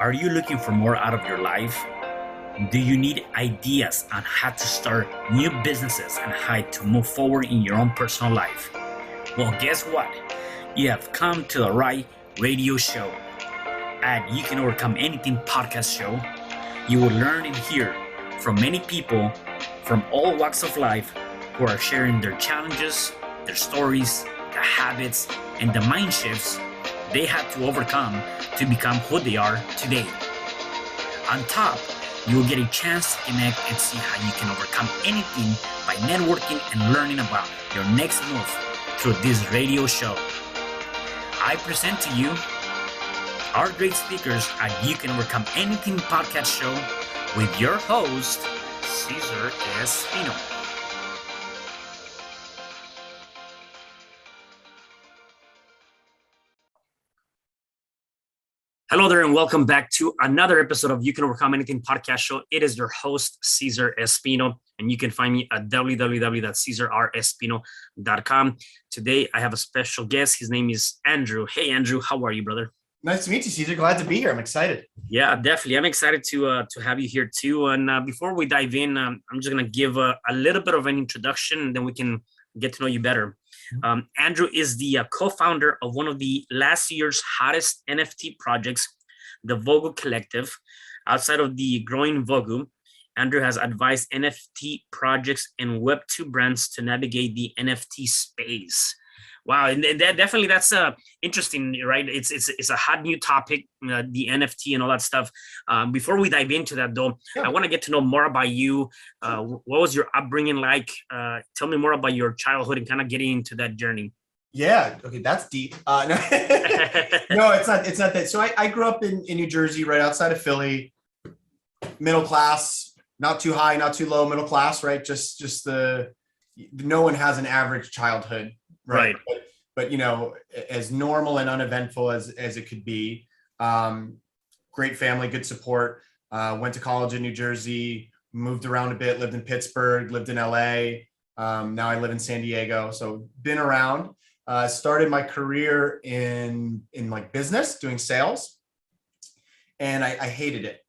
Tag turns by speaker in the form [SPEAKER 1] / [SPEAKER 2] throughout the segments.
[SPEAKER 1] Are you looking for more out of your life? Do you need ideas on how to start new businesses and how to move forward in your own personal life? Well, guess what? You have come to the right radio show. At You Can Overcome Anything podcast show, you will learn and hear from many people from all walks of life who are sharing their challenges, their stories, the habits, and the mind shifts they had to overcome to become who they are today. On top, you will get a chance to connect and see how you can overcome anything by networking and learning about your next move through this radio show. I present to you our great speakers at You Can Overcome Anything podcast show with your host, Cesar Espino. Hello there, and welcome back to another episode of You Can Overcome Anything podcast show. It is your host, Cesar Espino, and you can find me at www.CesarRespino.com. Today, I have a special guest. His name is Andrew. Hey, Andrew, how are you, brother?
[SPEAKER 2] Nice to meet you, Cesar. Glad to be here. I'm excited.
[SPEAKER 1] Yeah, definitely. I'm excited to have you here too. And before we dive in, I'm just going to give a little bit of an introduction, and then we can get to know you better. Andrew is the co-founder of one of the last year's hottest NFT projects, the Vogu Collective. Outside of the growing Vogu, Andrew has advised NFT projects and Web2 brands to navigate the NFT space. Wow, and that's interesting, right? It's a hot new topic, the NFT and all that stuff. Before we dive into that, though, I want to get to know more about you. What was your upbringing like? Tell me more about your childhood and kind of getting into that journey.
[SPEAKER 2] Yeah. Okay, that's deep. No, no, it's not. It's not that. So I grew up in New Jersey, right outside of Philly. Middle class, not too high, not too low. Middle class, right? Just no one has an average childhood. Right. But you know, as normal and uneventful as it could be. Great family, good support. Went to college in New Jersey, moved around a bit, lived in Pittsburgh, lived in LA. Now I live in San Diego. So been around. Started my career in like business, doing sales. And I hated it.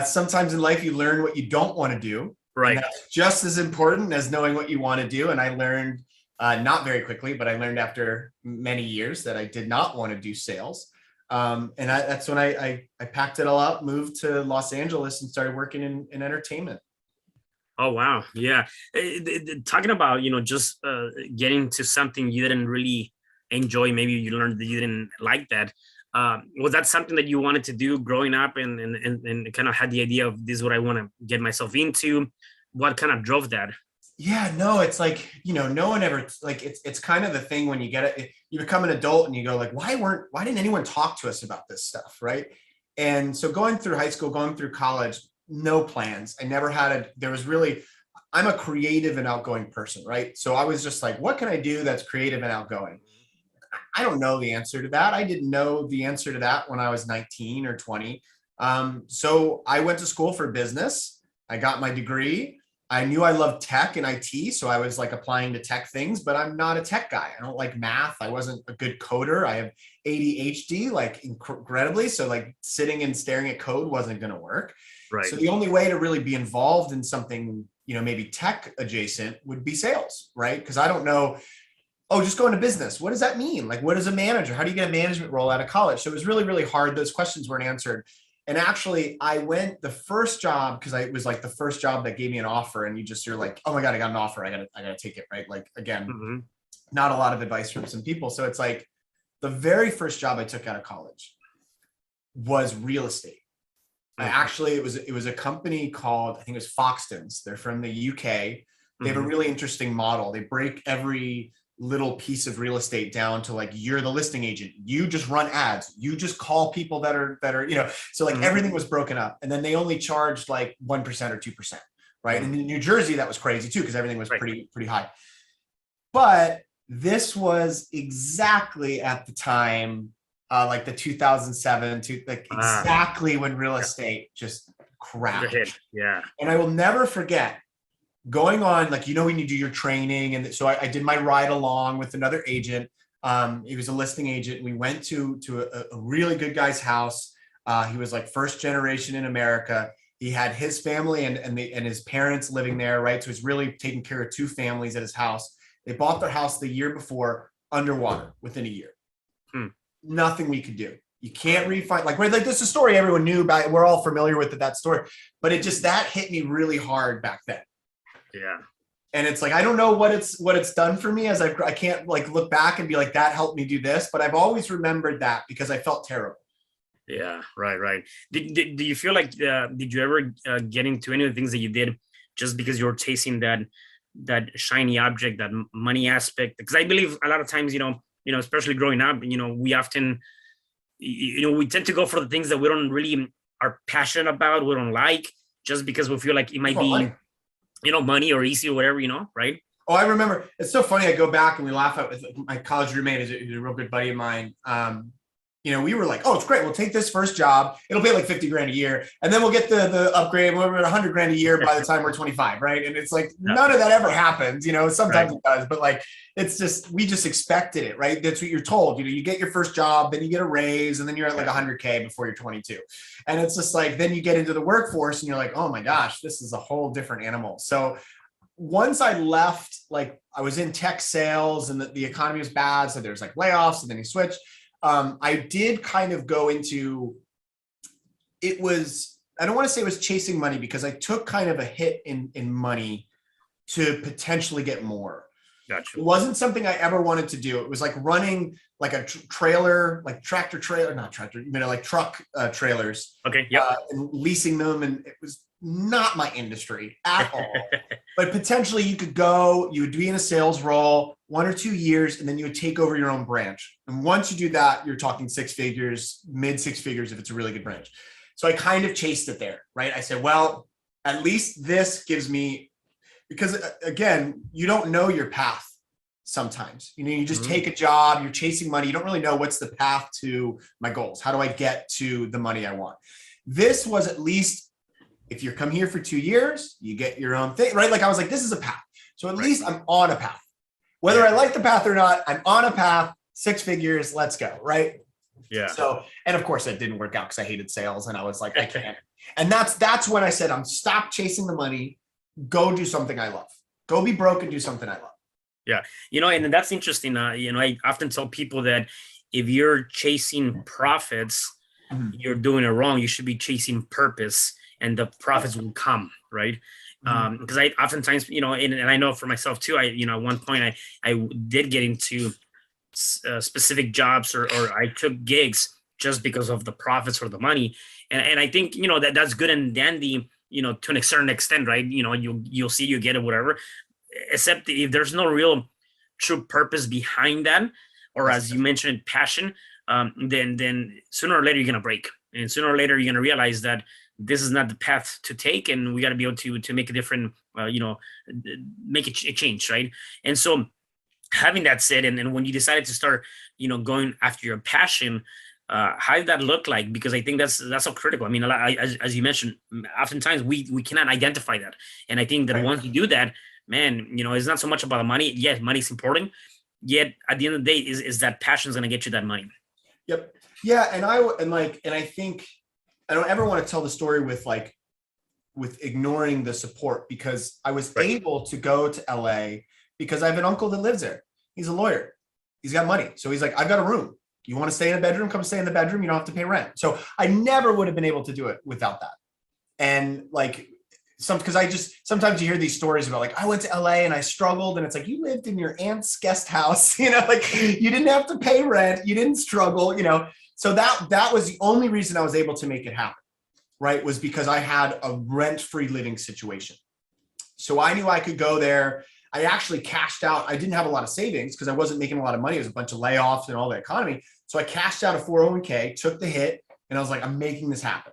[SPEAKER 2] Sometimes in life you learn what you don't want to do. Right. And that's just as important as knowing what you want to do. And I learned not very quickly, but I learned after many years that I did not want to do sales. That's when I packed it all up, moved to Los Angeles and started working in entertainment.
[SPEAKER 1] Oh, wow. Yeah. Talking about, just getting to something you didn't really enjoy. Maybe you learned that you didn't like that. Was that something that you wanted to do growing up and kind of had the idea of this is what I want to get myself into? What kind of drove that?
[SPEAKER 2] Yeah, no, it's like, no one ever, like, it's kind of the thing when you get it, you become an adult and you go like, why didn't anyone talk to us about this stuff? Right. And so going through high school, going through college, no plans. I never had I'm a creative and outgoing person. Right. So I was just like, what can I do that's creative and outgoing? I don't know the answer to that. I didn't know the answer to that when I was 19 or 20. So I went to school for business. I got my degree. I knew I loved tech and IT. So I was like applying to tech things, but I'm not a tech guy. I don't like math. I wasn't a good coder. I have ADHD, like incredibly. So like sitting and staring at code wasn't going to work. Right. So the only way to really be involved in something, maybe tech adjacent would be sales, right? Because I don't know. Oh, just go into business. What does that mean? Like, what is a manager? How do you get a management role out of college? So it was really, really hard. Those questions weren't answered. And actually I went the first job because it was like the first job that gave me an offer. And you're like, oh my God, I got an offer. I gotta take it. Right. Like, again, not a lot of advice from some people. So it's like the very first job I took out of college was real estate. Actually, it was a company called, I think it was Foxtons. They're from the UK. They have a really interesting model. They break every little piece of real estate down to like, you're the listing agent. You just run ads. You just call people that are, so like everything was broken up. And then they only charged like 1% or 2%. Right. And in New Jersey, that was crazy too, because everything was pretty high. But this was exactly at the time, like the 2007 to like exactly when real estate just crashed.
[SPEAKER 1] Yeah.
[SPEAKER 2] And I will never forget going on, like, when you do your training. And so I did my ride along with another agent. He was a listing agent. We went to a really good guy's house. He was like first generation in America. He had his family and his parents living there, right? So he's really taking care of two families at his house. They bought their house the year before, underwater within a year. Nothing we could do. You can't refinance. Like this is a story everyone knew about. We're all familiar with that story, but that hit me really hard back then.
[SPEAKER 1] Yeah.
[SPEAKER 2] And it's like, I don't know what it's done for me, as I can't like look back and be like, that helped me do this, but I've always remembered that because I felt terrible.
[SPEAKER 1] Yeah, right. Do you feel like, did you ever get into any of the things that you did just because you were chasing that shiny object, that money aspect? Because I believe a lot of times, especially growing up, we often, we tend to go for the things that we don't really are passionate about, we don't like, just because we feel like it might be money. Money or easy or whatever, right?
[SPEAKER 2] Oh, I remember. It's so funny. I go back and we laugh at with my college roommate, who's a real good buddy of mine. We were like, oh, it's great. We'll take this first job. It'll pay like 50 grand a year. And then we'll get the upgrade. We're at 100 grand a year by the time we're 25. Right. And it's like, none of that ever happens. Sometimes it does, but like, it's just, we just expected it. Right. That's what you're told. You get your first job, then you get a raise, and then you're at like 100K before you're 22. And it's just like, then you get into the workforce and you're like, oh my gosh, this is a whole different animal. So once I left, like I was in tech sales and the economy was bad. So there's like layoffs, and then you switch. I did kind of go into, I don't want to say it was chasing money, because I took kind of a hit in money to potentially get more.
[SPEAKER 1] Gotcha.
[SPEAKER 2] It wasn't something I ever wanted to do. It was like running like a trailer, like tractor trailer, not tractor, like truck trailers.
[SPEAKER 1] Okay. Yeah.
[SPEAKER 2] And leasing them. And it was not my industry at all. But potentially you would be in a sales role 1 or 2 years, and then you would take over your own branch. And once you do that, you're talking six figures, mid six figures if it's a really good branch. So I kind of chased it there, right? I said, well, at least this gives me, because again, you don't know your path sometimes. You just take a job, you're chasing money. You don't really know what's the path to my goals. How do I get to the money I want? This was at least, if you come here for 2 years, you get your own thing, right? Like I was like, this is a path. So at least I'm on a path. Whether I like the path or not, I'm on a path, 6 figures, let's go, right?
[SPEAKER 1] Yeah.
[SPEAKER 2] So, and of course that didn't work out because I hated sales, and I was like, I can't. And that's when I said, stop chasing the money, go do something I love. Go be broke and do something I love.
[SPEAKER 1] Yeah. And that's interesting. I often tell people that if you're chasing profits, you're doing it wrong. You should be chasing purpose, and the profits will come, right? Because I oftentimes, and I know for myself too, at one point I did get into specific jobs or I took gigs just because of the profits or the money. And I think, that's good and dandy, to a certain extent, right? You'll see, you get it, whatever, except if there's no real true purpose behind that, or as you mentioned, passion, then sooner or later you're going to break. And sooner or later you're going to realize that this is not the path to take, and we got to be able to make a different, make a change, right? And so, having that said, and when you decided to start, going after your passion, how did that look like? Because I think that's so critical. I mean, as you mentioned, oftentimes we cannot identify that, and I think that once you do that, man, it's not so much about the money. Yes, money is important. Yet at the end of the day, is that passion is going to get you that money.
[SPEAKER 2] Yep. Yeah, and I think I don't ever want to tell the story with ignoring the support, because I was able to go to LA because I have an uncle that lives there. He's a lawyer. He's got money. So he's like, I've got a room. You want to stay in a bedroom? Come stay in the bedroom. You don't have to pay rent. So I never would have been able to do it without that. And sometimes you hear these stories about like, I went to LA and I struggled, and it's like, you lived in your aunt's guest house, you didn't have to pay rent. You didn't struggle, So that was the only reason I was able to make it happen, right? Was because I had a rent-free living situation. So I knew I could go there. I actually cashed out. I didn't have a lot of savings because I wasn't making a lot of money. It was a bunch of layoffs and all the economy. So I cashed out a 401k, took the hit, and I was like, I'm making this happen.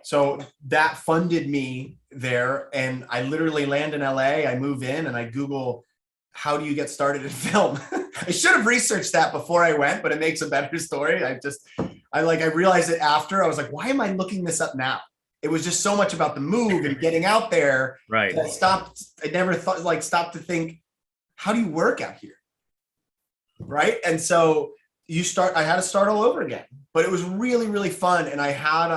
[SPEAKER 2] So that funded me there. And I literally land in LA. I move in and I Google, how do you get started in film? I should have researched that before I went, but it makes a better story. I realized it after. I was like, why am I looking this up now? It was just so much about the move and getting out there.
[SPEAKER 1] Right.
[SPEAKER 2] I never stopped to think, how do you work out here? right? And so I had to start all over again, but it was really, really fun. And I had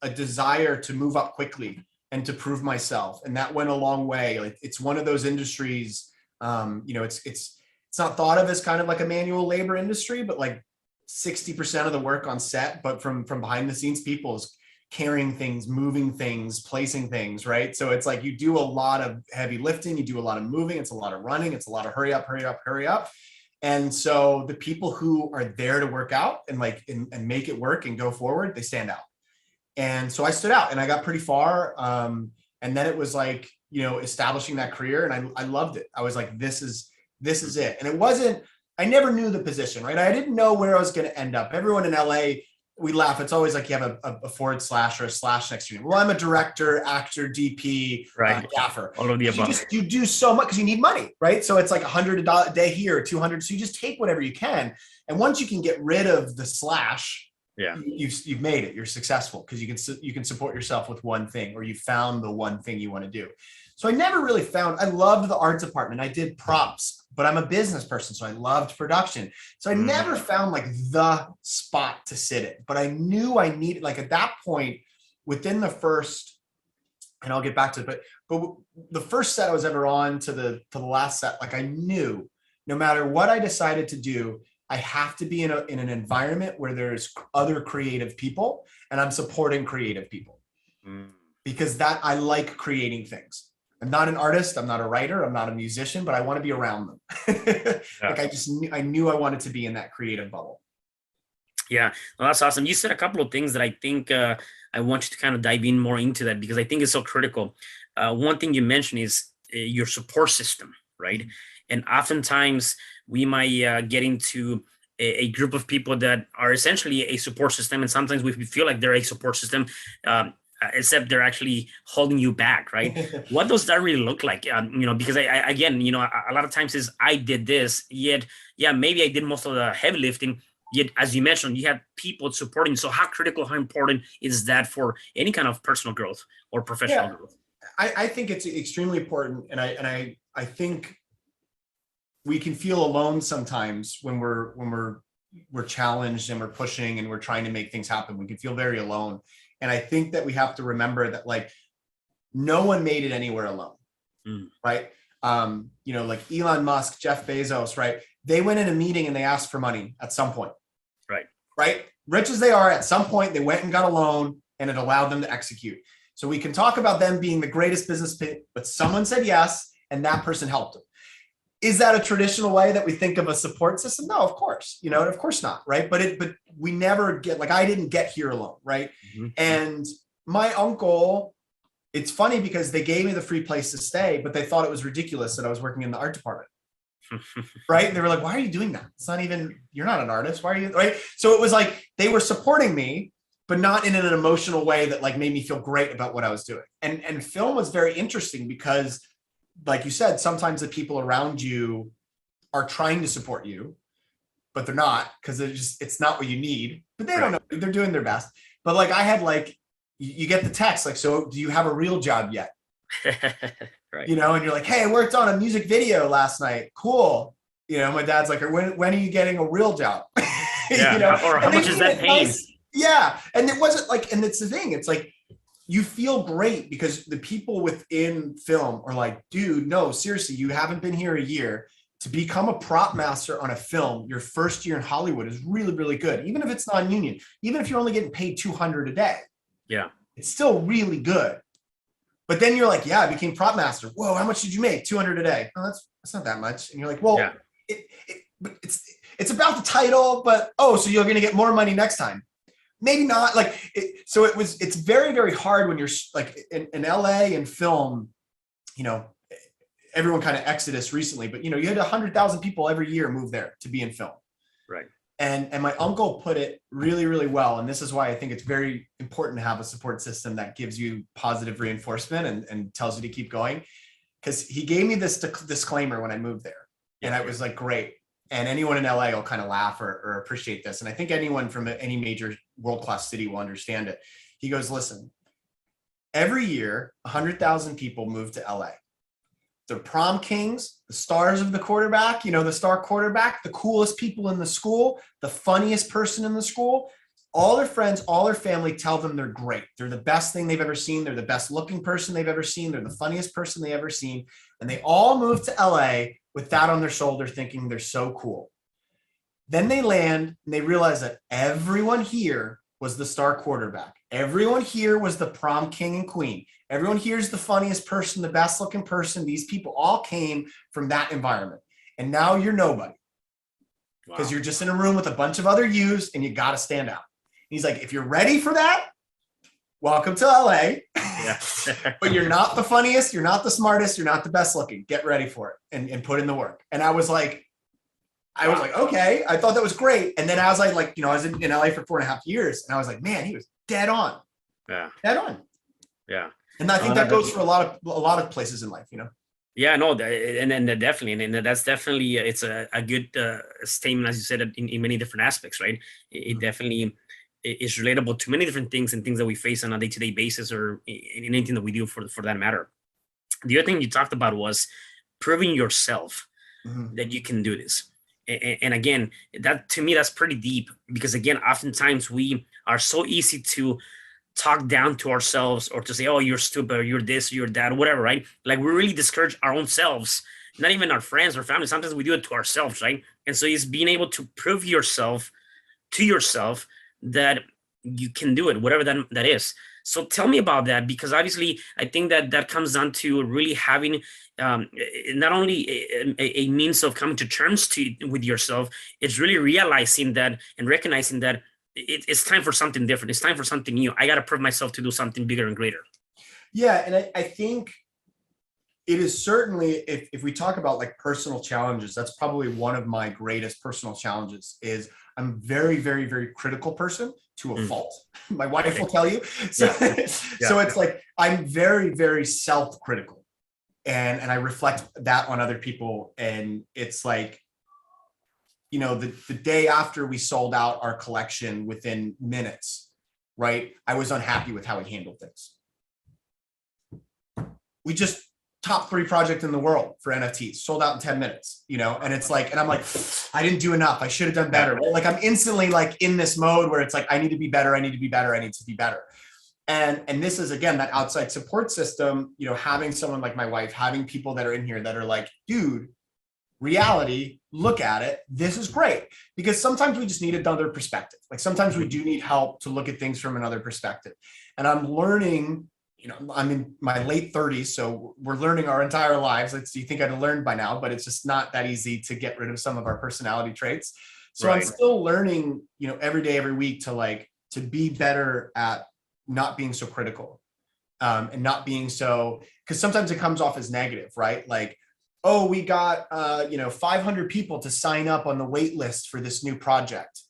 [SPEAKER 2] a desire to move up quickly and to prove myself. And that went a long way. Like, it's one of those industries, it's not thought of as kind of like a manual labor industry, but like 60% of the work on set, but from behind the scenes, people is carrying things, moving things, placing things, right? So it's like you do a lot of heavy lifting, you do a lot of moving, it's a lot of running, it's a lot of hurry up, hurry up, hurry up. And so the people who are there to work out and and make it work and go forward, they stand out. And so I stood out and I got pretty far. And then it was like, establishing that career, and I loved it. I was like, this is it. And it wasn't, I never knew the position, right? I didn't know where I was going to end up. Everyone in LA, we laugh. It's always like you have a forward slash or a slash next to you. Well, I'm a director, actor, DP,
[SPEAKER 1] right,
[SPEAKER 2] gaffer.
[SPEAKER 1] all of the above.
[SPEAKER 2] You do so much because you need money, right? So it's like $100 a day here, 200. So you just take whatever you can. And once you can get rid of the slash,
[SPEAKER 1] yeah,
[SPEAKER 2] you've made it. You're successful because you can support yourself with one thing, or you found the one thing you want to do. So I never really found, I loved the art department. I did props, but I'm a business person, so I loved production. So I never found like the spot to sit in, but I knew I needed, like at that point, within the first, and I'll get back to it, but the first set I was ever on to the last set, like I knew no matter what I decided to do, I have to be in an environment where there's other creative people and I'm supporting creative people because I like creating things. I'm not an artist. I'm not a writer. I'm not a musician, but I want to be around them. Like I knew I wanted to be in that creative bubble.
[SPEAKER 1] Yeah, well, that's awesome. You said a couple of things that I think I want you to kind of dive in more into that, because I think it's so critical. One thing you mentioned is your support system, right? And oftentimes we might get into a group of people that are essentially a support system, and sometimes we feel like they're a support system, except they're actually holding you back, right? What does that really look like? Because I again, a lot of times is I did this, yet, yeah, maybe I did most of the heavy lifting, yet, as you mentioned, you have people supporting. So how critical, how important is that for any kind of personal growth or professional growth?
[SPEAKER 2] I think it's extremely important. And I think we can feel alone sometimes when we're challenged and we're pushing and we're trying to make things happen. We can feel very alone. And I think that we have to remember that, like, no one made it anywhere alone, right? Like Elon Musk, Jeff Bezos, right? They went in a meeting and they asked for money at some point, right? Rich as they are, at some point, they went and got a loan and it allowed them to execute. So we can talk about them being the greatest business, but someone said yes, and that person helped them. Is that a traditional way that we think of a support system? No, of course, of course not, right? But we never get, like, I didn't get here alone, right? And my uncle, it's funny because they gave me the free place to stay, but they thought it was ridiculous that I was working in the art department, right? And they were like, why are you doing that? It's not even, you're not an artist. Why are you, right? So it was like, they were supporting me, but not in an emotional way that like made me feel great about what I was doing. And film was very interesting because, like you said, sometimes the people around you are trying to support you, but they're not, because it's not what you need, but they don't know, they're doing their best. But like I had, like, you get the text, like, so do you have a real job yet?
[SPEAKER 1] Right.
[SPEAKER 2] And you're like, hey, I worked on a music video last night. Cool. My dad's like, when are you getting a real job?
[SPEAKER 1] Yeah. Or how much is that paying?
[SPEAKER 2] Yeah. And it wasn't like, and it's the thing, it's like, you feel great because the people within film are like, dude, no, seriously, you haven't been here a year. To become a prop master on a film, your first year in Hollywood is really, really good. Even if it's non-union, even if you're only getting paid $200 a day. Yeah. It's still really good. But then you're like, yeah, I became prop master. Whoa, how much did you make? $200 a day. Oh, that's not that much. And you're like, well, it's about the title, but so you're going to get more money next time. Maybe not, like, it's very, very hard when you're like in LA and film, everyone kind of exodus recently, but you had 100,000 people every year move there to be in film. Right. And my uncle put it really, really well. And this is why I think it's very important to have a support system that gives you positive reinforcement and tells you to keep going. Because he gave me this disclaimer when I moved there. And I was like, great. And anyone in LA will kind of laugh or appreciate this. And I think anyone from any major world-class city will understand it. He goes, listen, every year, 100,000 people move to LA. the prom kings, the stars of the quarterback, the star quarterback, the coolest people in the school, the funniest person in the school. All their friends, all their family tell them they're great. They're the best thing they've ever seen. They're the best looking person they've ever seen. They're the funniest person they've ever seen. And they all move to LA with that on their shoulder, thinking they're so cool. Then they land and they realize that everyone here was the star quarterback. Everyone here was the prom king and queen. Everyone here is the funniest person, the best looking person. These people all came from that environment. And now you're nobody because you're just in a room with a bunch of other yous and you got to stand out. He's like, if you're ready for that, welcome to LA.
[SPEAKER 1] Yeah.
[SPEAKER 2] But you're not the funniest, you're not the smartest, you're not the best looking. Get ready for it and put in the work. And I was like, okay. I thought that was great. And then I was like, I was in LA for 4.5 years, and I was like, man, he was dead on.
[SPEAKER 1] Yeah.
[SPEAKER 2] Dead on.
[SPEAKER 1] Yeah.
[SPEAKER 2] And I think that goes for a lot of places in life,
[SPEAKER 1] Yeah, no, and definitely, and that's definitely, it's a good statement, as you said, in many different aspects, right? It definitely is relatable to many different things and things that we face on a day-to-day basis, or in anything that we do for that matter. The other thing you talked about was proving yourself that you can do this. And again, that to me, that's pretty deep, because again, oftentimes we are so easy to talk down to ourselves, or to say, oh, you're stupid, or you're this, or you're that, or whatever, right? Like, we really discourage our own selves, not even our friends or family. Sometimes we do it to ourselves, right? And so it's being able to prove yourself to yourself that you can do it, whatever that is. So tell me about that, because obviously I think that comes down to really having not only a means of coming to terms with yourself, it's really realizing that and recognizing that it's time for something different. It's time for something new. I got to prove myself to do something bigger and greater.
[SPEAKER 2] Yeah. And I think it is certainly, if we talk about like personal challenges, that's probably one of my greatest personal challenges. Is I'm very, very, very critical person to a fault. My wife will tell you. So, so it's like, I'm very, very self-critical, and I reflect that on other people. And it's like, the day after we sold out our collection, within minutes, right? I was unhappy with how he handled things. We just top 3 project in the world for NFTs, sold out in 10 minutes, and it's like, and I'm like, I didn't do enough. I should have done better. Like, I'm instantly like in this mode where it's like, I need to be better. I need to be better. I need to be better. And this is, again, that outside support system, having someone like my wife, having people that are in here that are like, dude, reality, look at it. This is great. Because sometimes we just need another perspective. Like, sometimes we do need help to look at things from another perspective. And I'm learning, I'm in my late 30s, so we're learning our entire lives. You think I'd have learned by now, but it's just not that easy to get rid of some of our personality traits. So I'm still learning, every day, every week to be better at not being so critical, and not being so, because sometimes it comes off as negative, right? Like, oh, we got, 500 people to sign up on the wait list for this new project.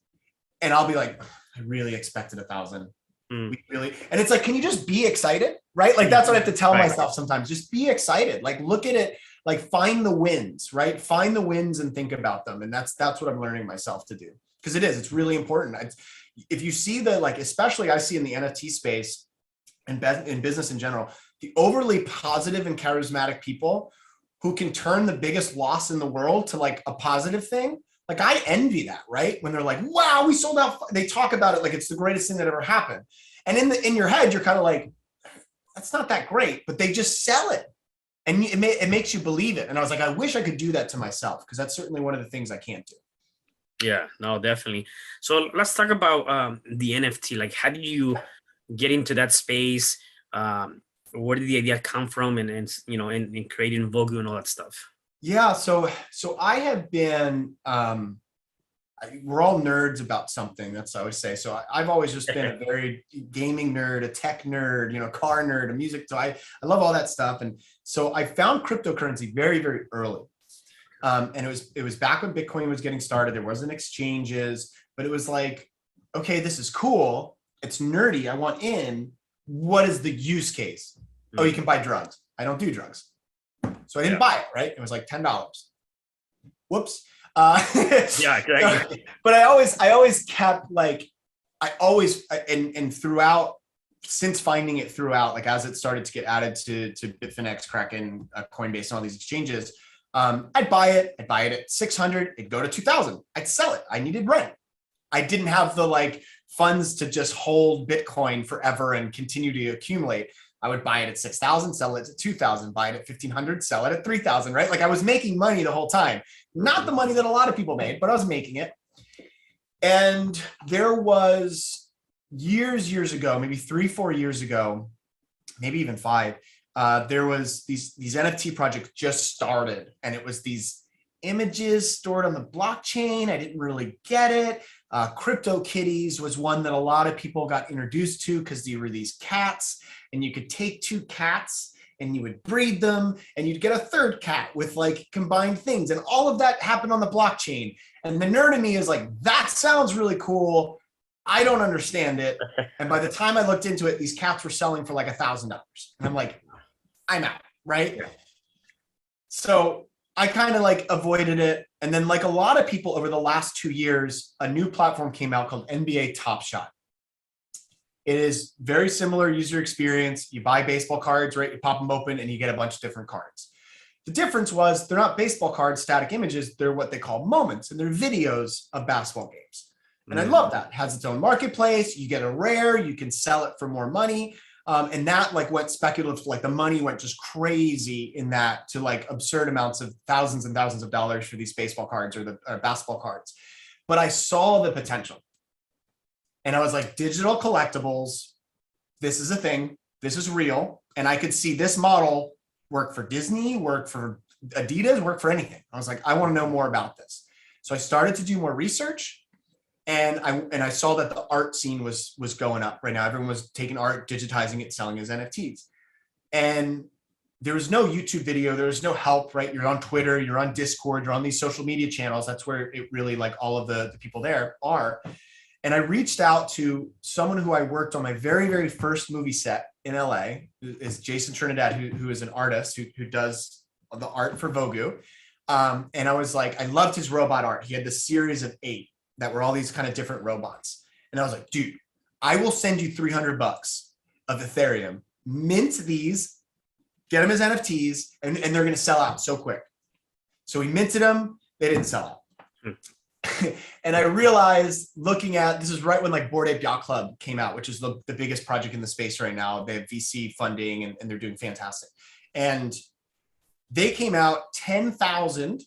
[SPEAKER 2] And I'll be like, I really expected 1,000. We really, and it's like, can you just be excited? Right? Like, that's what I have to tell myself sometimes. Just be excited. Like, look at it, like, find the wins, right? Find the wins and think about them. And that's what I'm learning myself to do. Because it's really important. If you see especially I see in the NFT space and in business in general, the overly positive and charismatic people who can turn the biggest loss in the world to like a positive thing. Like, I envy that, right? When they're like, wow, we sold out. They talk about it like it's the greatest thing that ever happened. And in your head, you're kind of like, that's not that great, but they just sell it. And it makes you believe it. And I was like, I wish I could do that to myself, because that's certainly one of the things I can't do.
[SPEAKER 1] Yeah, no, definitely. So let's talk about the NFT. Like, how did you get into that space? Where did the idea come from, and creating Vogu and all that stuff?
[SPEAKER 2] Yeah, so I have been, we're all nerds about something. That's what I always say. So I've always just been a very gaming nerd, a tech nerd, car nerd, a music. So I love all that stuff. And so I found cryptocurrency very, very early. And it was back when Bitcoin was getting started. There wasn't exchanges, but it was like, okay, this is cool. It's nerdy. I want in. What is the use case? Oh, you can buy drugs. I don't do drugs. So I didn't buy it, right? It was like $10. Whoops.
[SPEAKER 1] Yeah, exactly.
[SPEAKER 2] But I always kept like, and throughout since finding it throughout, like as it started to get added to Bitfinex, Kraken, Coinbase, and all these exchanges, I'd buy it at 600, it'd go to 2000, I'd sell it. I needed rent. I didn't have the like funds to just hold Bitcoin forever and continue to accumulate. I would buy it at 6,000, sell it at 2,000, buy it at 1,500, sell it at 3,000, right? Like I was making money the whole time. Not the money that a lot of people made, but I was making it. And there was years ago, maybe 3-4 years ago, maybe even 5, there was these NFT projects just started, and it was these images stored on the blockchain. I didn't really get it. Crypto Kitties was one that a lot of people got introduced to because they were these cats, and you could take 2 cats and you would breed them and you'd get a third cat with like combined things. And all of that happened on the blockchain. And the nerd in me is like, that sounds really cool. I don't understand it. And by the time I looked into it, these cats were selling for like $1,000. And I'm like, I'm out, right? Yeah. So I kind of like avoided it. And then like a lot of people over the last 2 years, a new platform came out called NBA Top Shot. It is very similar user experience. You buy baseball cards, right? You pop them open and you get a bunch of different cards. The difference was they're not baseball cards, static images. They're what they call moments, and they're videos of basketball games. And I love that. It has its own marketplace. You get a rare, you can sell it for more money. And that like went speculative, like the money went just crazy in that to like absurd amounts of thousands and thousands of dollars for these baseball cards or the basketball cards. But I saw the potential. And I was like, digital collectibles, this is a thing, this is real. And I could see this model work for Disney, work for Adidas, work for anything. I was like, I want to know more about this. So I started to do more research, and I saw that the art scene was going up right now. Everyone was taking art, digitizing it, selling as NFTs. And there was no YouTube video, there was no help, right? You're on Twitter, you're on Discord, you're on these social media channels. That's where it really like all of the people there are. And I reached out to someone who I worked on my very, very first movie set in LA, is Jason Trinidad, who is an artist who does the art for Vogu. And I was like, I loved his robot art. He had this series of 8 that were all these kind of different robots. And I was like, dude, I will send you $300 of Ethereum, mint these, get them as NFTs, and they're going to sell out so quick. So we minted them. They didn't sell out. And I realized looking at, this is right when like Bored Ape Yacht Club came out, which is the biggest project in the space right now. They have VC funding and they're doing fantastic. And they came out 10,000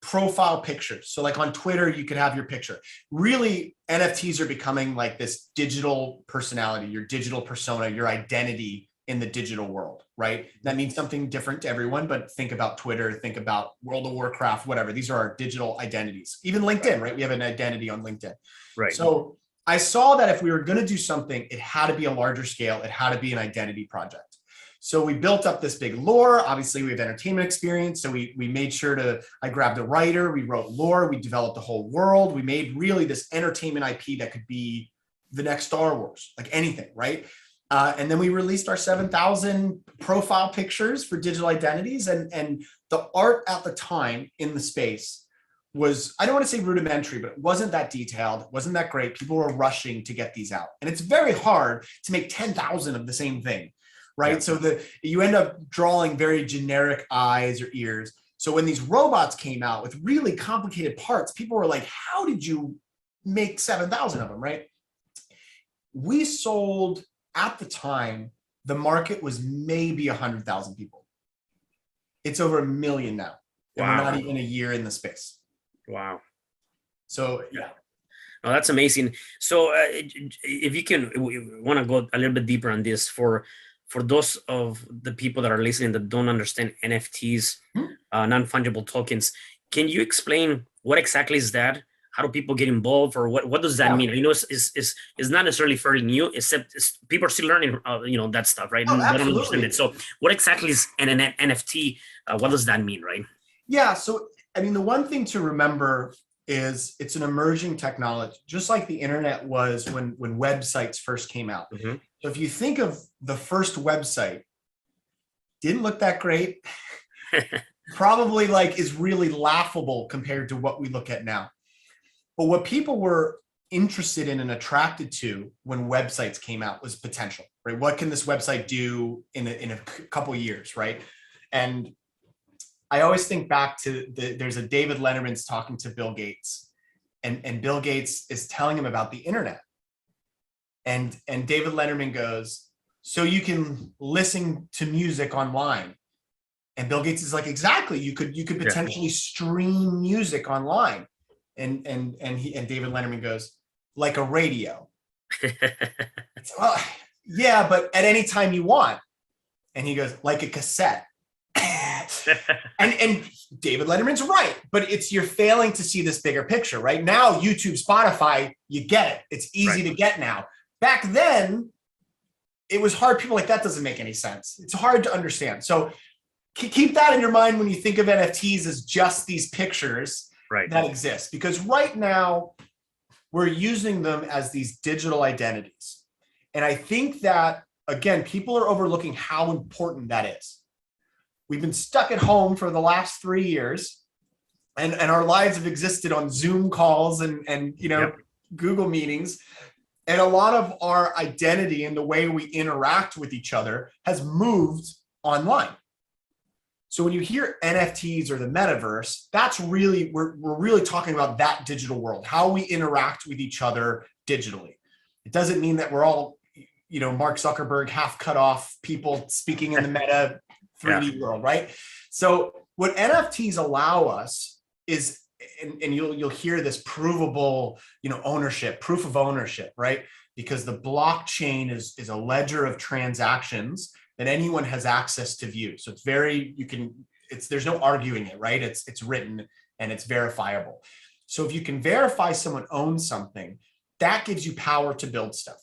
[SPEAKER 2] profile pictures. So like on Twitter, you could have your picture. Really, NFTs are becoming like this digital personality, your digital persona, your identity in the digital world, right? That means something different to everyone, but think about Twitter, think about World of Warcraft, whatever. These are our digital identities. Even LinkedIn, right? We have an identity on LinkedIn. Right. So I saw that if we were going to do something, it had to be a larger scale. It had to be an identity project. So we built up this big lore. Obviously, we have entertainment experience. So we made sure I grabbed a writer, we wrote lore, we developed the whole world. We made really this entertainment IP that could be the next Star Wars, like anything, right? And then we released our 7,000 profile pictures for digital identities. And the art at the time in the space was, I don't want to say rudimentary, but it wasn't that detailed. It wasn't that great. People were rushing to get these out. And it's very hard to make 10,000 of the same thing, right? Yeah. So you end up drawing very generic eyes or ears. So when these robots came out with really complicated parts, people were like, how did you make 7,000 of them, right? We sold... At the time, the market was maybe 100,000 people. It's over 1 million now. And wow. We're not even a year in the space.
[SPEAKER 1] Wow.
[SPEAKER 2] So, yeah.
[SPEAKER 1] Oh, that's amazing. So if you can, we want to go a little bit deeper on this for those of the people that are listening that don't understand NFTs, non-fungible tokens. Can you explain what exactly is that? How do people get involved, or what does that mean? I know it's not necessarily fairly new, except people are still learning, that stuff, right?
[SPEAKER 2] Oh,
[SPEAKER 1] and
[SPEAKER 2] absolutely.
[SPEAKER 1] They don't understand it. So, what exactly is an NFT? What does that mean, right?
[SPEAKER 2] Yeah. So, I mean, the one thing to remember is it's an emerging technology, just like the internet was when websites first came out. Mm-hmm. So, if you think of the first website, didn't look that great. Probably like is really laughable compared to what we look at now. But what people were interested in and attracted to when websites came out was potential, right? What can this website do in a couple of years, right? And I always think back to there's a David Letterman's talking to Bill Gates, and Bill Gates is telling him about the internet. And David Letterman goes, so you can listen to music online. And Bill Gates is like, exactly. You could potentially stream music online. And David Letterman goes, like a radio. Well, yeah, but at any time you want. And he goes, like a cassette. and David Letterman's right, but you're failing to see this bigger picture, right? Now, YouTube, Spotify, you get it. It's easy to get now. Back then, it was hard. People like, that doesn't make any sense. It's hard to understand. So keep that in your mind when you think of NFTs as just these pictures that exist, because right now we're using them as these digital identities. And I think that, again, people are overlooking how important that is. We've been stuck at home for the last 3 years, and our lives have existed on Zoom calls and Google meetings. And a lot of our identity and the way we interact with each other has moved online. So when you hear NFTs or the metaverse, that's really, we're really talking about that digital world, how we interact with each other digitally. It doesn't mean that we're all, Mark Zuckerberg, half cut off people speaking in the meta 3D world, right? So what NFTs allow us is, and you'll hear this provable, ownership, proof of ownership, right? Because the blockchain is a ledger of transactions that anyone has access to view. So there's no arguing it, right? It's written and it's verifiable. So if you can verify someone owns something, that gives you power to build stuff.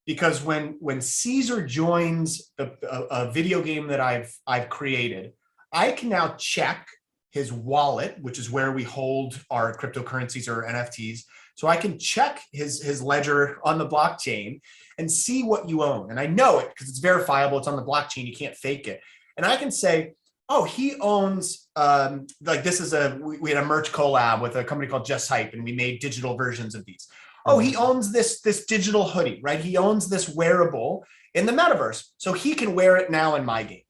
[SPEAKER 2] Because when Cesar joins a video game that I've created, I can now check his wallet, which is where we hold our cryptocurrencies or NFTs. So I can check his ledger on the blockchain and see what you own. And I know it because it's verifiable. It's on the blockchain. You can't fake it. And I can say, oh, he owns, we had a merch collab with a company called Just Hype, and we made digital versions of these. Oh, he owns this digital hoodie, right? He owns this wearable in the metaverse. So he can wear it now in my game,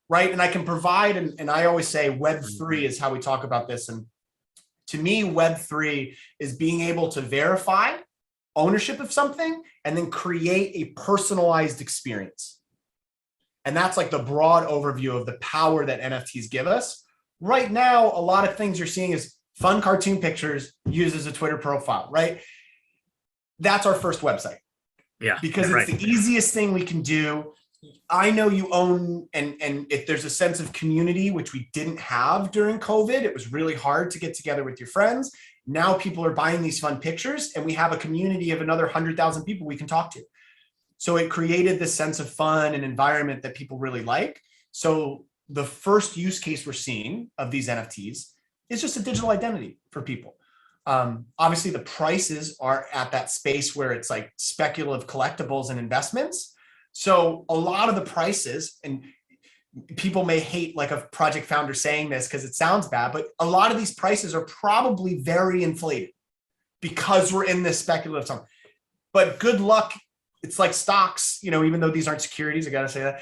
[SPEAKER 2] right? And I can provide, and I always say Web3 is how we talk about this. And to me, Web3 is being able to verify ownership of something and then create a personalized experience. And that's like the broad overview of the power that NFTs give us. Right now, a lot of things you're seeing is fun cartoon pictures used as a Twitter profile, right? That's our first website. Yeah. Because it's the easiest thing we can do. I know you own, and if there's a sense of community, which we didn't have during COVID, it was really hard to get together with your friends. Now people are buying these fun pictures, and we have a community of another 100,000 people we can talk to. So it created this sense of fun and environment that people really like. So the first use case we're seeing of these NFTs is just a digital identity for people. Obviously, the prices are at that space where it's like speculative collectibles and investments. So a lot of the prices, and people may hate like a project founder saying this because it sounds bad, but a lot of these prices are probably very inflated because we're in this speculative time. But good luck. It's like stocks, even though these aren't securities, I got to say that.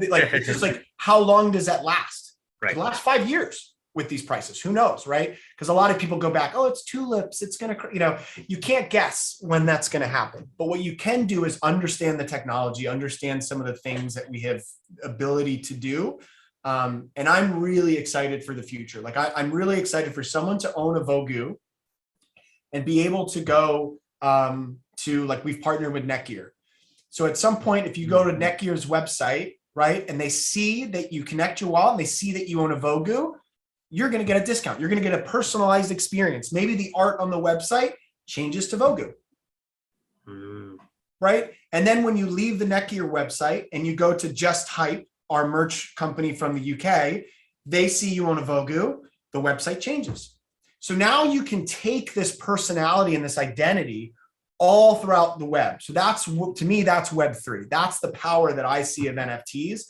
[SPEAKER 2] It's just like, how long does that last? Right. It lasts 5 years with these prices. Who knows, right? Because a lot of people go back, oh, it's tulips. It's going to, you can't guess when that's going to happen. But what you can do is understand the technology, understand some of the things that we have ability to do. And I'm really excited for the future. Like I'm really excited for someone to own a Vogu and be able to go to, like, we've partnered with Netgear. So at some point, if you go to Netgear's website, right, and they see that you connect your wallet and they see that you own a Vogu, you're going to get a discount. You're going to get a personalized experience. Maybe the art on the website changes to Vogu, right? And then when you leave the Netgear website and you go to Just Hype, our merch company from the UK, they see you own a Vogu, the website changes. So now you can take this personality and this identity all throughout the web. So that's, to me, that's Web3. That's the power that I see of NFTs.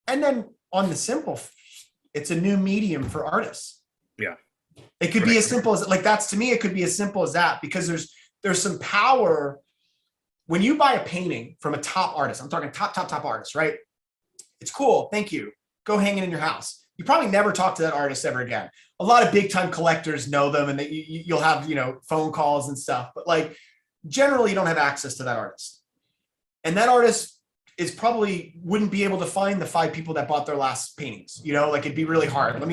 [SPEAKER 2] And then on the simple, it's a new medium for artists.
[SPEAKER 1] Yeah.
[SPEAKER 2] It could be as simple as like that's to me, it could be as simple as that because there's some power when you buy a painting from a top artist. I'm talking top artist, right? It's cool. Thank you. Go hang it in your house. You probably never talk to that artist ever again. A lot of big time collectors know them and you'll have, phone calls and stuff, but like generally you don't have access to that artist. And that artist is probably wouldn't be able to find the 5 people that bought their last paintings. Like it'd be really hard. Let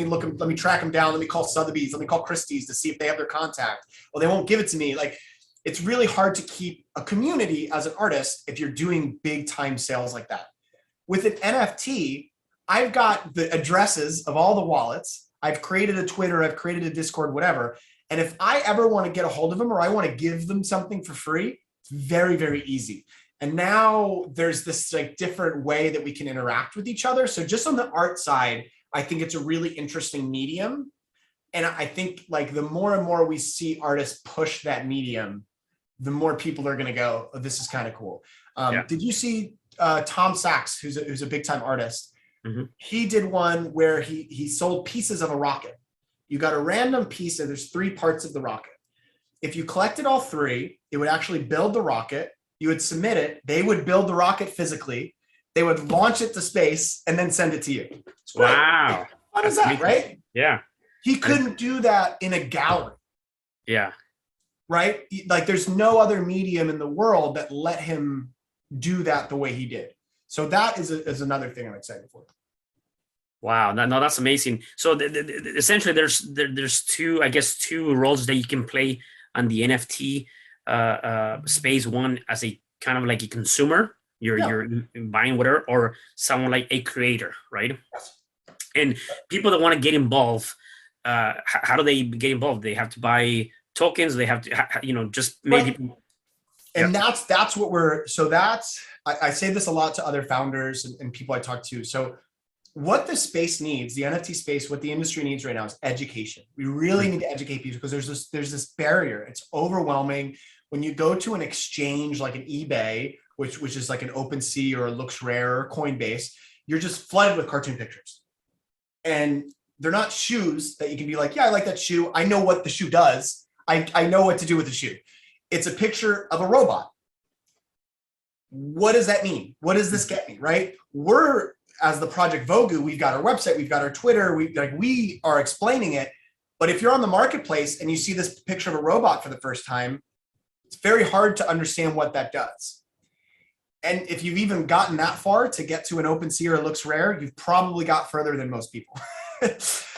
[SPEAKER 2] me track them down. Let me call Sotheby's. Let me call Christie's to see if they have their contact. Well, they won't give it to me. Like it's really hard to keep a community as an artist if you're doing big time sales like that. With an NFT, I've got the addresses of all the wallets. I've created a Twitter, I've created a Discord, whatever. And if I ever want to get a hold of them or I want to give them something for free, it's very, very easy. And now there's this like different way that we can interact with each other. So just on the art side, I think it's a really interesting medium. And I think like the more and more we see artists push that medium, the more people are going to go, oh, this is kind of cool. Did you see Tom Sachs, who's a big time artist? Mm-hmm. He did one where he sold pieces of a rocket. You got a random piece and there's 3 parts of the rocket. If you collected all 3, it would actually build the rocket. You would submit it. They would build the rocket physically. They would launch it to space and then send it to you.
[SPEAKER 1] Wow.
[SPEAKER 2] What is that, right?
[SPEAKER 1] Yeah.
[SPEAKER 2] He couldn't do that in a gallery.
[SPEAKER 1] Yeah.
[SPEAKER 2] Right? Like there's no other medium in the world that let him do that the way he did. So that is another thing I'm excited for.
[SPEAKER 1] Wow, no, that's amazing. So essentially, there's two roles that you can play on the NFT space. One as a kind of like a consumer, you're buying whatever, or someone like a creator, right?
[SPEAKER 2] Yes.
[SPEAKER 1] And people that want to get involved, how do they get involved? They have to buy tokens. They have to, just maybe.
[SPEAKER 2] Right. And that's what I say this a lot to other founders and people I talk to. So what the space needs, the NFT space, what the industry needs right now is education. We really need to educate people because there's this barrier. It's overwhelming. When you go to an exchange like an eBay, which is like an OpenSea or a LooksRare or Coinbase, you're just flooded with cartoon pictures. And they're not shoes that you can be like, yeah, I like that shoe. I know what the shoe does. I know what to do with the shoe. It's a picture of a robot. What does that mean? What does this get me, right? We're, as the Project Vogu, we've got our website, we've got our Twitter, we are explaining it. But if you're on the marketplace and you see this picture of a robot for the first time, it's very hard to understand what that does. And if you've even gotten that far to get to an OpenSea or a LooksRare, you've probably got further than most people.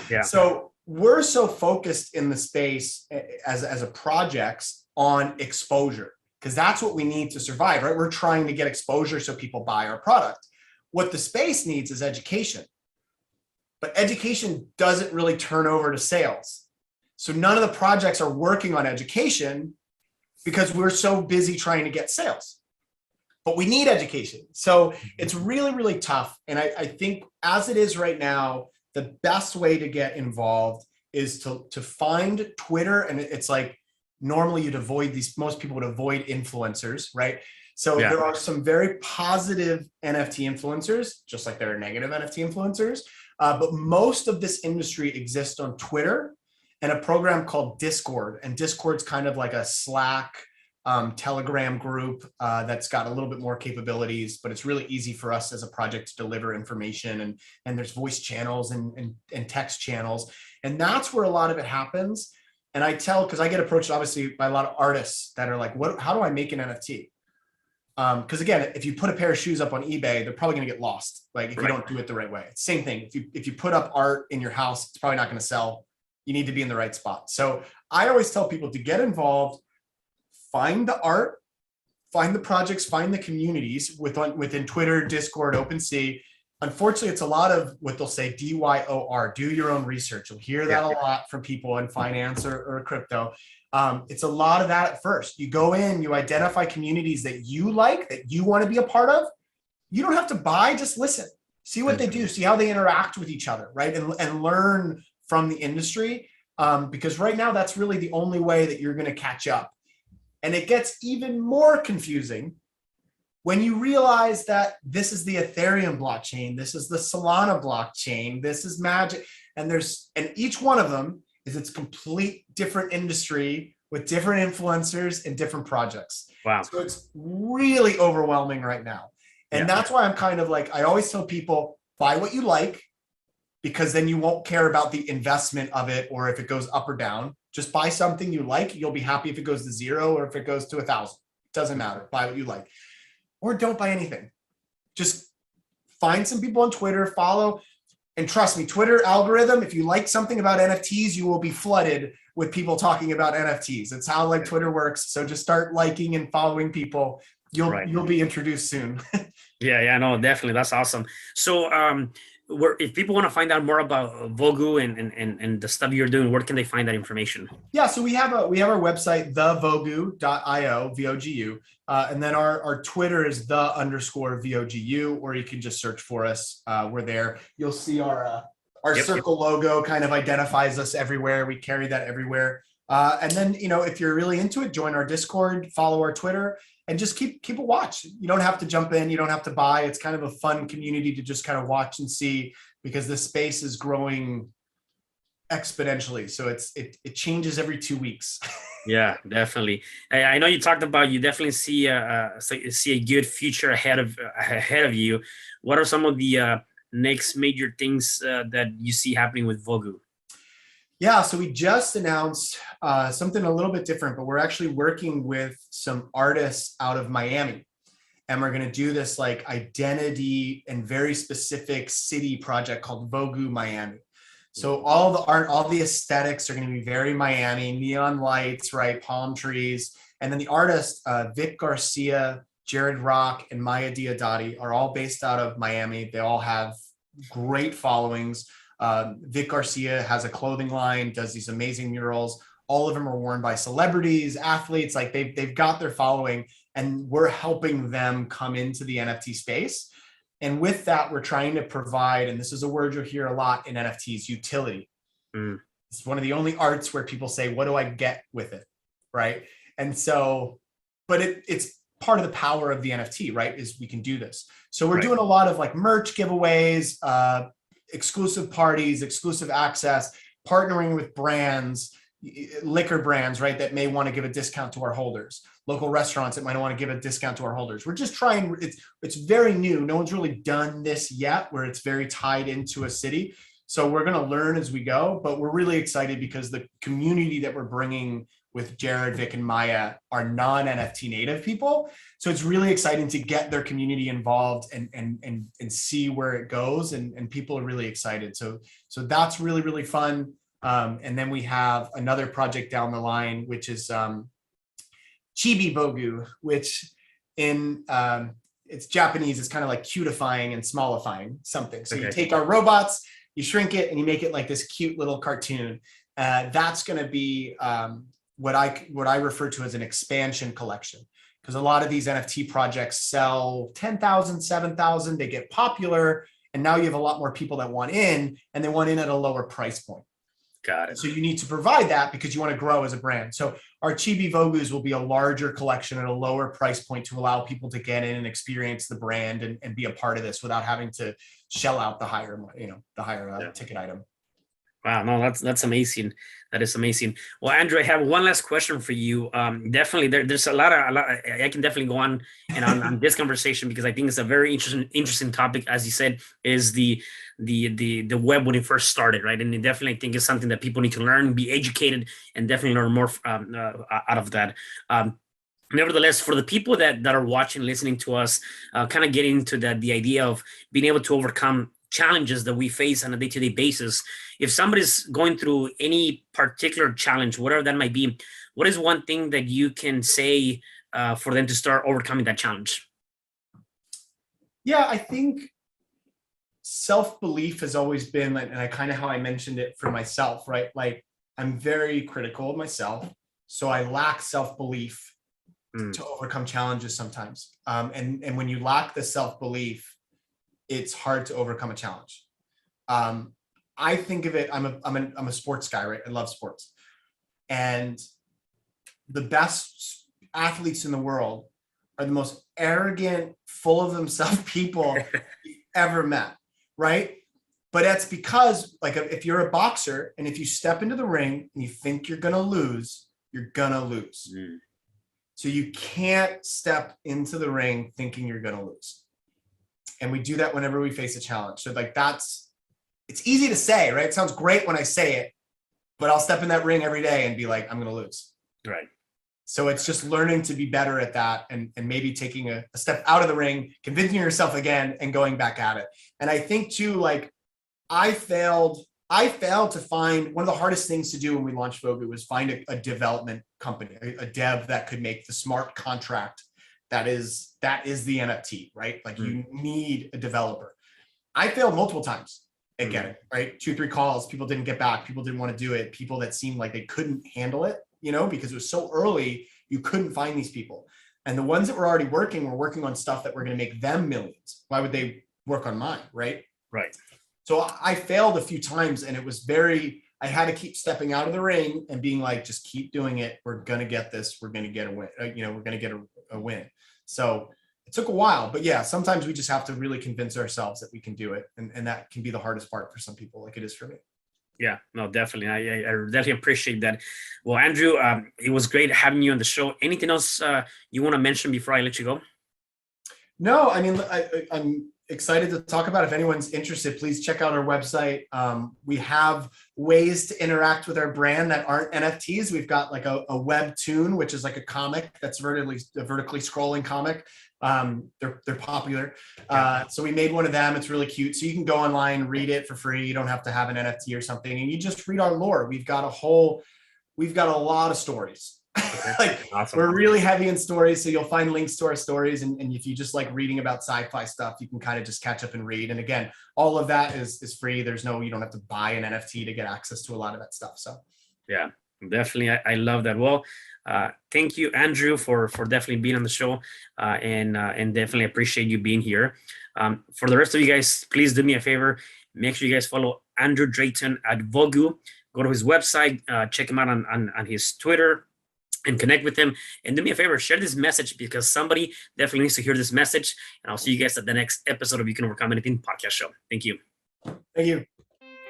[SPEAKER 2] Yeah. So we're so focused in the space as a project on exposure, because that's what we need to survive, right? We're trying to get exposure so people buy our product. What the space needs is education, but education doesn't really turn over to sales. So none of the projects are working on education because we're so busy trying to get sales, but we need education. So it's really, really tough. And I think as it is right now, the best way to get involved is to find Twitter. And it's like, normally you'd avoid most people would avoid influencers, right? So there are some very positive NFT influencers, just like there are negative NFT influencers. But most of this industry exists on Twitter and a program called Discord. And Discord's kind of like a Slack, Telegram group that's got a little bit more capabilities, but it's really easy for us as a project to deliver information. And there's voice channels and text channels. And that's where a lot of it happens. And I tell, because I get approached obviously by a lot of artists that are like, how do I make an NFT? Because again, if you put a pair of shoes up on eBay, they're probably going to get lost. Like if you don't do it the right way. Same thing. If you put up art in your house, it's probably not going to sell. You need to be in the right spot. So I always tell people to get involved, find the art, find the projects, find the communities within Twitter, Discord, OpenSea. Unfortunately, it's a lot of what they'll say DYOR, do your own research. You'll hear that a lot from people in finance or crypto. It's a lot of that at first. You go in, you identify communities that you like, that you want to be a part of. You don't have to buy, just listen. See what they do, see how they interact with each other, right? And learn from the industry. Because right now, that's really the only way that you're going to catch up. And it gets even more confusing when you realize that this is the Ethereum blockchain, this is the Solana blockchain, this is Magic, and each one of them is it's complete different industry with different influencers and different projects.
[SPEAKER 1] Wow.
[SPEAKER 2] So it's really overwhelming right now. And that's why I'm kind of like, I always tell people, buy what you like, because then you won't care about the investment of it or if it goes up or down. Just buy something you like. You'll be happy if it goes to 0 or if it goes to 1,000. Doesn't matter. Buy what you like. Or don't buy anything. Just find some people on Twitter, follow, and trust me, Twitter algorithm, if you like something about NFTs, you will be flooded with people talking about NFTs. It's how like Twitter works. So just start liking and following people. You'll be introduced soon.
[SPEAKER 1] Yeah, no, definitely. That's awesome. So if people want to find out more about Vogu and the stuff you're doing, where can they find that information?
[SPEAKER 2] Yeah, so we have our website, thevogu.io, VOGU. And then our Twitter is _VOGU, or you can just search for us. We're there. You'll see our circle logo kind of identifies us everywhere. We carry that everywhere. And then, if you're really into it, join our Discord, follow our Twitter, and just keep a watch. You don't have to jump in. You don't have to buy. It's kind of a fun community to just kind of watch and see, because the space is growing exponentially. So it changes every 2 weeks.
[SPEAKER 1] Yeah, definitely. I know you talked about, you definitely see a good future ahead of you. What are some of the next major things that you see happening with Vogu?
[SPEAKER 2] Yeah, so we just announced something a little bit different, but we're actually working with some artists out of Miami. And we're going to do this like identity and very specific city project called Vogu Miami. So all the art, all the aesthetics are going to be very Miami, neon lights, right? Palm trees. And then the artists, Vic Garcia, Jared Rock, and Maya Diodati are all based out of Miami. They all have great followings. Vic Garcia has a clothing line, does these amazing murals. All of them are worn by celebrities, athletes, like they've got their following, and we're helping them come into the NFT space. And with that, we're trying to provide, and this is a word you'll hear a lot in NFTs, utility. It's one of the only arts where people say, what do I get with it, right? And so, but it's part of the power of the NFT, right, is we can do this. So we're doing a lot of like merch giveaways, exclusive parties, exclusive access, partnering with brands, liquor brands, right, that may want to give a discount to our holders, local restaurants that might want to give a discount to our holders. We're just trying, it's very new. No one's really done this yet, where it's very tied into a city. So we're going to learn as we go, but we're really excited because the community that we're bringing with Jared, Vic, and Maya are non-NFT native people. So it's really exciting to get their community involved and see where it goes. And people are really excited. So that's really, really fun. And then we have another project down the line, which is Chibi Vogu, which in it's Japanese, it's kind of like cutifying and smallifying something. So you take our robots, you shrink it, and you make it like this cute little cartoon. That's going to be what I refer to as an expansion collection, because a lot of these NFT projects sell 10,000, 7,000, they get popular, and now you have a lot more people that want in, and they want in at a lower price point.
[SPEAKER 1] Got it.
[SPEAKER 2] So you need to provide that because you want to grow as a brand. So our Chibi Vogus will be a larger collection at a lower price point to allow people to get in and experience the brand and be a part of this without having to shell out the higher, ticket item.
[SPEAKER 1] Wow, no, that's amazing. That is amazing. Well, Andrew, I have one last question for you. Definitely, there's a lot. I can definitely go on and on this conversation, because I think it's a very interesting topic. As you said, is the web when it first started, right? And I definitely think it's something that people need to learn, be educated, and definitely learn more out of that. Nevertheless, for the people that are watching, listening to us, kind of getting into the idea of being able to overcome challenges that we face on a day-to-day basis. If somebody's going through any particular challenge, whatever that might be, what is one thing that you can say for them to start overcoming that challenge?
[SPEAKER 2] Yeah, I think self-belief has always been, and I kind of how I mentioned it for myself, right? Like I'm very critical of myself, so I lack self-belief to overcome challenges sometimes. And when you lack the self-belief, it's hard to overcome a challenge. I think of it, I'm a sports guy, right? I love sports. And the best athletes in the world are the most arrogant, full of themselves people you've ever met, right? But that's because, like, if you're a boxer and if you step into the ring and you think you're going to lose, you're going to lose. Mm. So you can't step into the ring thinking you're going to lose. And we do that whenever we face a challenge. So like it's easy to say, right? It sounds great when I say it, but I'll step in that ring every day and be like, I'm going to lose.
[SPEAKER 1] Right.
[SPEAKER 2] So it's just learning to be better at that and maybe taking a step out of the ring, convincing yourself again and going back at it. And I think too, like I failed to find one of the hardest things to do when we launched Vogu was find a development company, a dev that could make the smart contract that is the NFT, right? Like you need a developer. I failed multiple times at getting it, right? 2-3 calls, people didn't get back, people didn't want to do it, people that seemed like they couldn't handle it, because it was so early, you couldn't find these people. And the ones that were already working were working on stuff that were going to make them millions. Why would they work on mine, right?
[SPEAKER 1] Right.
[SPEAKER 2] So I failed a few times and it was I had to keep stepping out of the ring and being like, just keep doing it. We're going to get this. We're going to get a win. We're going to get a win. So it took a while, but yeah, sometimes we just have to really convince ourselves that we can do it. And that can be the hardest part for some people, like it is for me.
[SPEAKER 1] Yeah, no, definitely. I definitely appreciate that. Well, Andrew, it was great having you on the show. Anything else you want to mention before I let you go?
[SPEAKER 2] No, I mean, I'm excited to talk about it. If anyone's interested, please check out our website. We have ways to interact with our brand that aren't NFTs. We've got like a webtoon, which is like a comic that's vertically scrolling comic. They're popular. So we made one of them. It's really cute. So you can go online, read it for free. You don't have to have an NFT or something. And you just read our lore. We've got a lot of stories. Like awesome. We're really heavy in stories, so you'll find links to our stories, and if you just like reading about sci-fi stuff, you can kind of just catch up and read. And again, all of that is free. You don't have to buy an NFT to get access to a lot of that stuff. So
[SPEAKER 1] yeah, definitely. I love that. Well, thank you, Andrew, for definitely being on the show, and definitely appreciate you being here. For the rest of you guys, please do me a favor. Make sure you guys follow Andrew Drayton at Vogu. Go to his website, check him out on his Twitter, and connect with him. And do me a favor, share this message because somebody definitely needs to hear this message. And I'll see you guys at the next episode of You Can Overcome Anything podcast show. Thank you.
[SPEAKER 2] Thank you.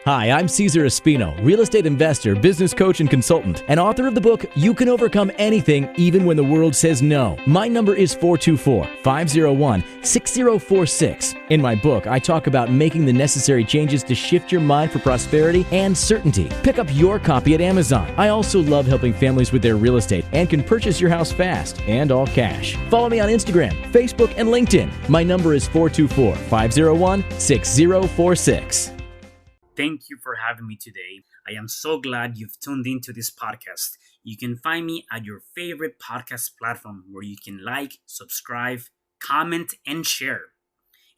[SPEAKER 3] Hi, I'm Cesar Espino, real estate investor, business coach, and consultant, and author of the book, You Can Overcome Anything, Even When the World Says No. My number is 424-501-6046. In my book, I talk about making the necessary changes to shift your mind for prosperity and certainty. Pick up your copy at Amazon. I also love helping families with their real estate and can purchase your house fast and all cash. Follow me on Instagram, Facebook, and LinkedIn. My number is 424-501-6046.
[SPEAKER 1] Thank you for having me today. I am so glad you've tuned into this podcast. You can find me at your favorite podcast platform where you can like, subscribe, comment, and share.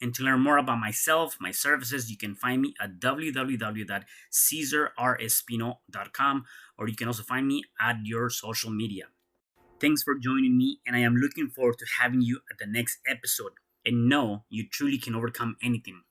[SPEAKER 1] And to learn more about myself, my services, you can find me at www.CesarRespino.com, or you can also find me at your social media. Thanks for joining me, and I am looking forward to having you at the next episode. And know you truly can overcome anything.